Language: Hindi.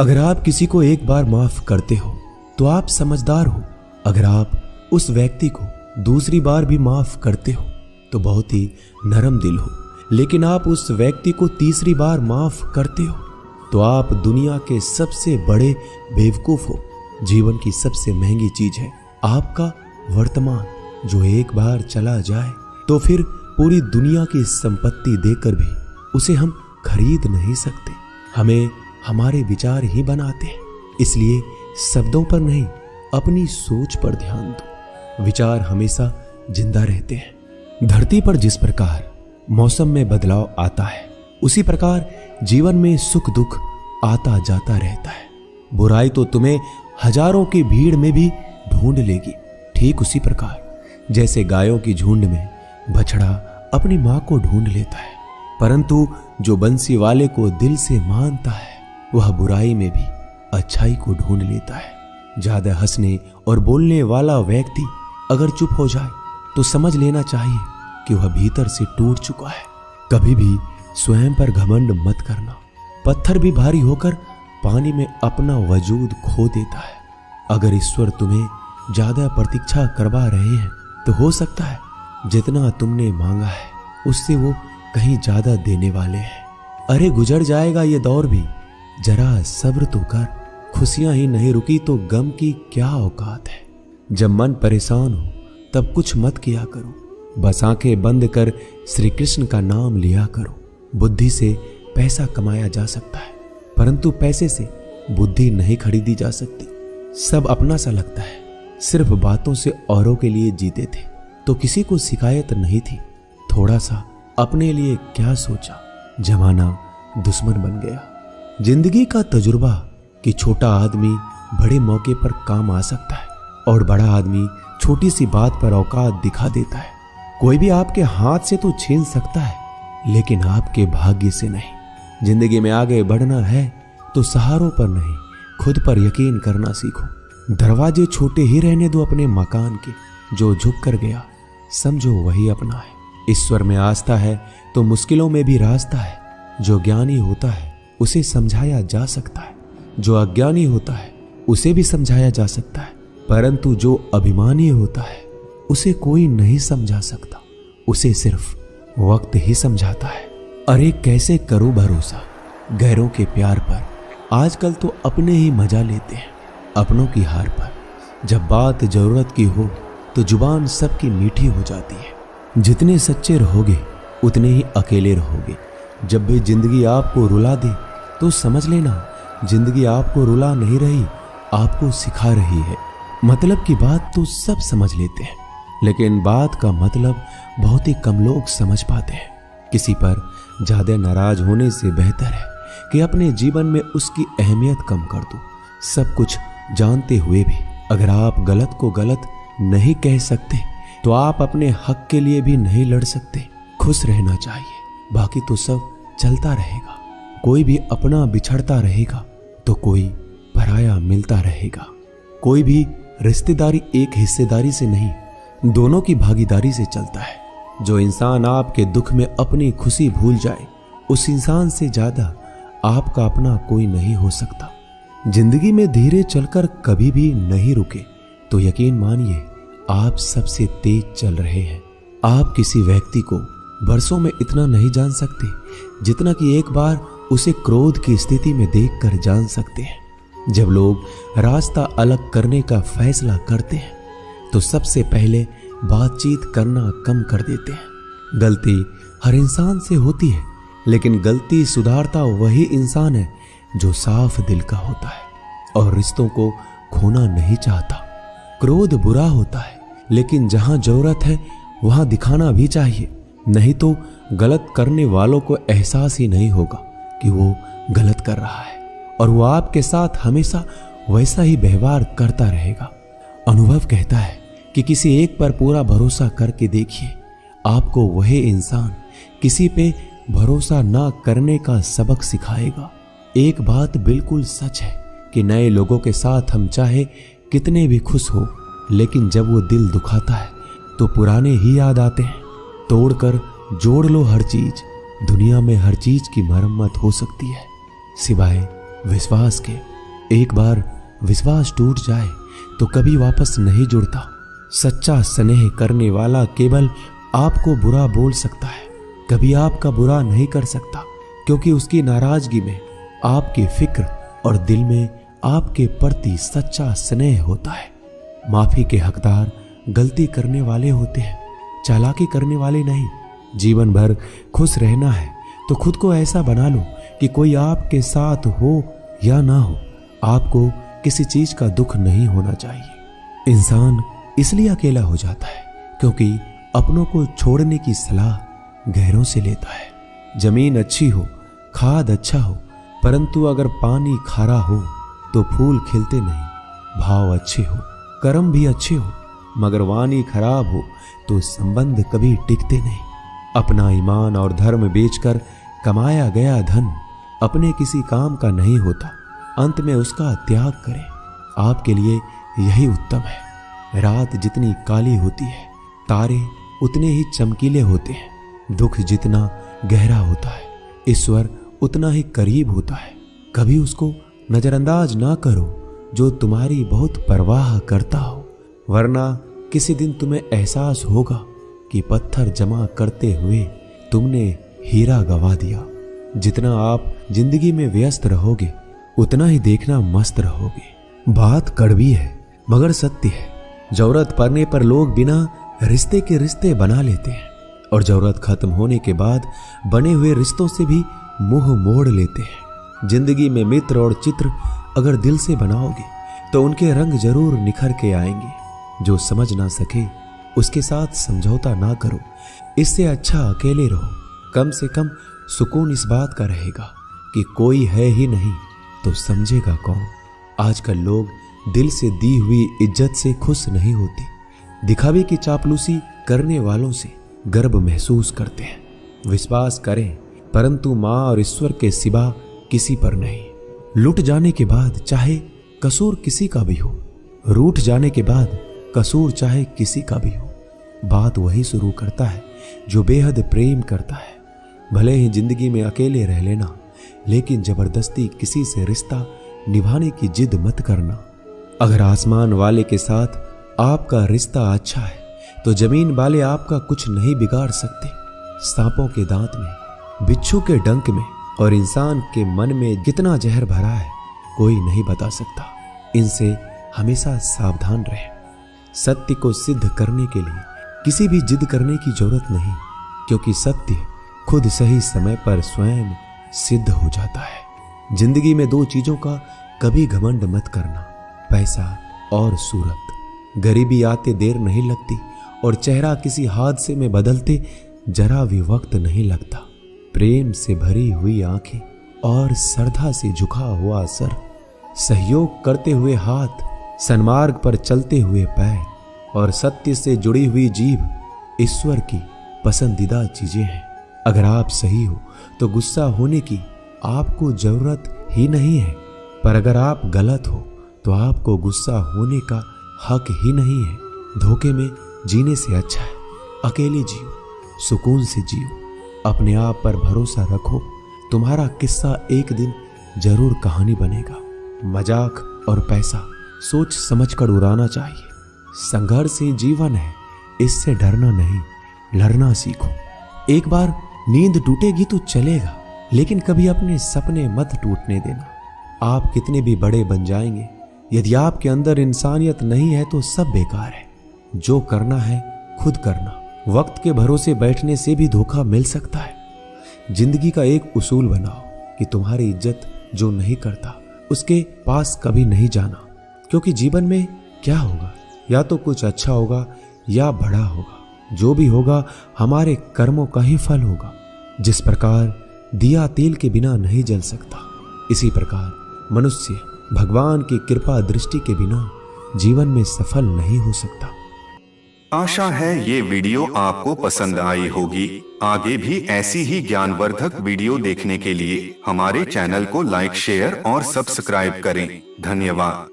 अगर आप किसी को एक बार माफ करते हो तो आप समझदार हो। अगर आप उस व्यक्ति को दूसरी बार भी माफ करते हो तो बहुत ही नरम दिल हो। लेकिन आप उस व्यक्ति को तीसरी बार माफ करते हो तो आप दुनिया के सबसे बड़े बेवकूफ हो। जीवन की सबसे महंगी चीज है आपका वर्तमान, जो एक बार चला जाए तो फिर पूरी दुनिया की संपत्ति देकर भी उसे हम खरीद नहीं सकते। हमें हमारे विचार ही बनाते हैं, इसलिए शब्दों पर नहीं अपनी सोच पर ध्यान दो। विचार हमेशा जिंदा रहते हैं। धरती पर जिस प्रकार मौसम में बदलाव आता है उसी प्रकार जीवन में सुख दुख आता जाता रहता है। बुराई तो तुम्हें हजारों की भीड़ में भी ढूंढ लेगी। ठीक उसी प्रकार जैसे गायों की झुंड में बछड़ा अपनी मां को ढूंढ लेता है, परंतु जो बंसी वाले को दिल से मानता है वह बुराई में भी अच्छाई को ढूंढ लेता है। ज्यादा हंसने और बोलने वाला व्यक्ति अगर चुप हो जाए तो समझ लेना चाहिए कि वह भीतर से टूट चुका है। कभी भी स्वयं पर घमंड मत करना। पत्थर भी भारी होकर पानी में अपना वजूद खो देता है। अगर ईश्वर तुम्हें ज्यादा प्रतीक्षा करवा रहे हैं तो हो सकता है जितना तुमने मांगा है उससे वो कहीं ज्यादा देने वाले हैं। अरे गुजर जाएगा ये दौर भी, जरा सब्र तो कर। खुशियां ही नहीं रुकी तो गम की क्या औकात है। जब मन परेशान हो तब कुछ मत किया करो, बस आंखें बंद कर श्री कृष्ण का नाम लिया करो। बुद्धि से पैसा कमाया जा सकता है, परंतु पैसे से बुद्धि नहीं खरीदी जा सकती। सब अपना सा लगता है। सिर्फ बातों से औरों के लिए जीते थे तो किसी को शिकायत नहीं थी। थोड़ा सा अपने लिए क्या सोचा, जमाना दुश्मन बन गया। जिंदगी का तजुर्बा कि छोटा आदमी बड़े मौके पर काम आ सकता है और बड़ा आदमी छोटी सी बात पर औकात दिखा देता है। कोई भी आपके हाथ से तो छीन सकता है लेकिन आपके भाग्य से नहीं। जिंदगी में आगे बढ़ना है तो सहारों पर नहीं खुद पर यकीन करना सीखो। दरवाजे छोटे ही रहने दो अपने मकान के, जो झुक कर गया समझो वही अपना है। ईश्वर में आस्था है तो मुश्किलों में भी रास्ता है। जो ज्ञानी होता है उसे समझाया जा सकता है, जो अज्ञानी होता है उसे भी समझाया जा सकता है, परंतु जो अभिमानी होता है उसे कोई नहीं समझा सकता, उसे सिर्फ वक्त ही समझाता है। अरे कैसे करो भरोसा गैरों के प्यार पर, आजकल तो अपने ही मजा लेते हैं अपनों की हार पर। जब बात जरूरत की हो तो जुबान सबकी मीठी हो जाती है। जितने सच्चे रहोगे उतने ही अकेले रहोगे। जब भी जिंदगी आपको रुला दे तो समझ लेना जिंदगी आपको रुला नहीं रही, आपको सिखा रही है। मतलब की बात तो सब समझ लेते हैं, लेकिन बात का मतलब बहुत ही कम लोग समझ पाते हैं। किसी पर ज्यादा नाराज होने से बेहतर है कि अपने जीवन में उसकी अहमियत कम कर दो। सब कुछ जानते हुए भी अगर आप गलत को गलत नहीं कह सकते तो आप अपने हक के लिए भी नहीं लड़ सकते। खुश रहना चाहिए, बाकी तो सब चलता रहेगा। कोई भी अपना बिछड़ता रहेगा तो कोई पराया मिलता रहेगा। कोई भी रिश्तेदारी एक हिस्सेदारी से नहीं, दोनों की भागीदारी से चलता है। जो इंसान आपके दुख में अपनी खुशी भूल जाए उस इंसान से ज्यादा आपका अपना कोई नहीं हो सकता। जिंदगी में धीरे चलकर कभी भी नहीं रुके तो यकीन मानिए आप सबसे तेज चल रहे हैं। आप किसी व्यक्ति को बरसों में इतना नहीं जान सकते जितना कि एक बार उसे क्रोध की स्थिति में देखकर जान सकते हैं। जब लोग रास्ता अलग करने का फैसला करते हैं तो सबसे पहले बातचीत करना कम कर देते हैं। गलती हर इंसान से होती है, लेकिन गलती सुधारता वही इंसान है जो साफ दिल का होता है और रिश्तों को खोना नहीं चाहता। क्रोध बुरा होता है, लेकिन जहां जरूरत है वहां दिखाना भी चाहिए, नहीं तो गलत करने वालों को एहसास ही नहीं होगा कि वो गलत कर रहा है और वो आपके साथ हमेशा वैसा ही व्यवहार करता रहेगा। अनुभव कहता है कि किसी एक पर पूरा भरोसा करके देखिए, आपको वही इंसान किसी पे भरोसा ना करने का सबक सिखाएगा। एक बात बिल्कुल सच है कि नए लोगों के साथ हम चाहे कितने भी खुश हो, लेकिन जब वो दिल दुखाता है तो पुराने ही याद आते हैं। तोड़कर जोड़ लो हर चीज, दुनिया में हर चीज की मरम्मत हो सकती है सिवाय विश्वास के। एक बार विश्वास टूट जाए तो कभी वापस नहीं जुड़ता। सच्चा स्नेह करने वाला केवल आपको बुरा बोल सकता है, कभी आपका बुरा नहीं कर सकता, क्योंकि उसकी नाराजगी में आपकी फिक्र और दिल में आपके प्रति सच्चा स्नेह होता है। माफी के हकदार गलती करने वाले होते हैं, चालाकी करने वाले नहीं। जीवन भर खुश रहना है तो खुद को ऐसा बना लो कि कोई आपके साथ हो या ना हो, आपको किसी चीज का दुख नहीं होना चाहिए। इंसान इसलिए अकेला हो जाता है क्योंकि अपनों को छोड़ने की सलाह गैरों से लेता है। जमीन अच्छी हो, खाद अच्छा हो, परंतु अगर पानी खारा हो तो फूल खिलते नहीं। भाव अच्छे हो, कर्म भी अच्छे हो, मगर वाणी खराब हो तो संबंध कभी टिकते नहीं। अपना ईमान और धर्म बेचकर कमाया गया धन अपने किसी काम का नहीं होता, अंत में उसका त्याग करें। आपके लिए यही उत्तम है। रात जितनी काली होती है, तारे उतने ही चमकीले होते हैं। दुख जितना गहरा होता है, ईश्वर उतना ही करीब होता है। कभी उसको नजरअंदाज ना करो जो तुम्हारी बहुत परवाह करता हो, वरना किसी दिन तुम्हें एहसास होगा कि पत्थर जमा करते हुए तुमने हीरा गवा दिया। जितना आप जिंदगी में व्यस्त रहोगे उतना ही देखना मस्त रहोगे। बात कड़वी है मगर सत्य है। जरूरत पड़ने पर लोग बिना रिश्ते के रिश्ते बना लेते हैं और जरूरत खत्म होने के बाद बने हुए रिश्तों से भी मुंह मोड़ लेते हैं। जिंदगी में मित्र और चित्र अगर दिल से बनाओगे तो उनके रंग जरूर निखर के आएंगे। जो समझ ना सके उसके साथ समझौता ना करो, इससे अच्छा अकेले रहो। कम से कम सुकून इस बात का रहेगा कि कोई है ही नहीं तो समझेगा कौन। आजकल लोग दिल से दी हुई इज्जत से खुश नहीं होते, दिखावे की चापलूसी करने वालों से गर्व महसूस करते हैं। विश्वास करें परंतु मां और ईश्वर के सिवा किसी पर नहीं। लुट जाने के बाद चाहे कसूर किसी का भी हो, रूठ जाने के बाद कसूर चाहे किसी का भी हो, बात वही शुरू करता है जो बेहद प्रेम करता है। भले ही जिंदगी में अकेले रह लेना, लेकिन जबरदस्ती किसी से रिश्ता निभाने की जिद मत करना। अगर आसमान वाले के साथ आपका रिश्ता अच्छा है तो जमीन वाले आपका कुछ नहीं बिगाड़ सकते। सांपों के दांत में, बिच्छू के डंक में और इंसान के मन में कितना जहर भरा है कोई नहीं बता सकता। इनसे हमेशा सावधान रहें। सत्य को सिद्ध करने के लिए किसी भी जिद करने की जरूरत नहीं, क्योंकि सत्य खुद सही समय पर स्वयं सिद्ध हो जाता है। जिंदगी में दो चीजों का कभी घमंड मत करना, पैसा और सूरत। गरीबी आते देर नहीं लगती और चेहरा किसी हादसे में बदलते जरा भी वक्त नहीं लगता। प्रेम से भरी हुई आंखें और श्रद्धा से झुका हुआ सर, सहयोग करते हुए हाथ, सन्मार्ग पर चलते हुए पैर और सत्य से जुड़ी हुई जीभ ईश्वर की पसंदीदा चीजें हैं। अगर आप सही हो तो गुस्सा होने की आपको जरूरत ही नहीं है, पर अगर आप गलत हो तो आपको गुस्सा होने का हक ही नहीं है। धोखे में जीने से अच्छा है अकेले जियो, सुकून से जियो, अपने आप पर भरोसा रखो। तुम्हारा किस्सा एक दिन जरूर कहानी बनेगा। मजाक और पैसा सोच समझकर उड़ाना चाहिए। संघर्ष ही जीवन है, इससे डरना नहीं, लड़ना सीखो। एक बार नींद टूटेगी तो चलेगा, लेकिन कभी अपने सपने मत टूटने देना। आप कितने भी बड़े बन जाएंगे, यदि आपके अंदर इंसानियत नहीं है तो सब बेकार है। जो करना है खुद करना। वक्त के भरोसे बैठने से भी धोखा मिल सकता है। जिंदगी का एक उसूल बनाओ कि तुम्हारी इज्जत जो नहीं करता उसके पास कभी नहीं जाना, क्योंकि जीवन में क्या होगा, या तो कुछ अच्छा होगा या बड़ा होगा। जो भी होगा हमारे कर्मों का ही फल होगा। जिस प्रकार दिया तेल के बिना नहीं जल सकता, इसी प्रकार मनुष्य भगवान की कृपा दृष्टि के बिना जीवन में सफल नहीं हो सकता। आशा है ये वीडियो आपको पसंद आई होगी। आगे भी ऐसी ही ज्ञानवर्धक वीडियो देखने के लिए हमारे चैनल को लाइक, शेयर और सब्सक्राइब करें। धन्यवाद।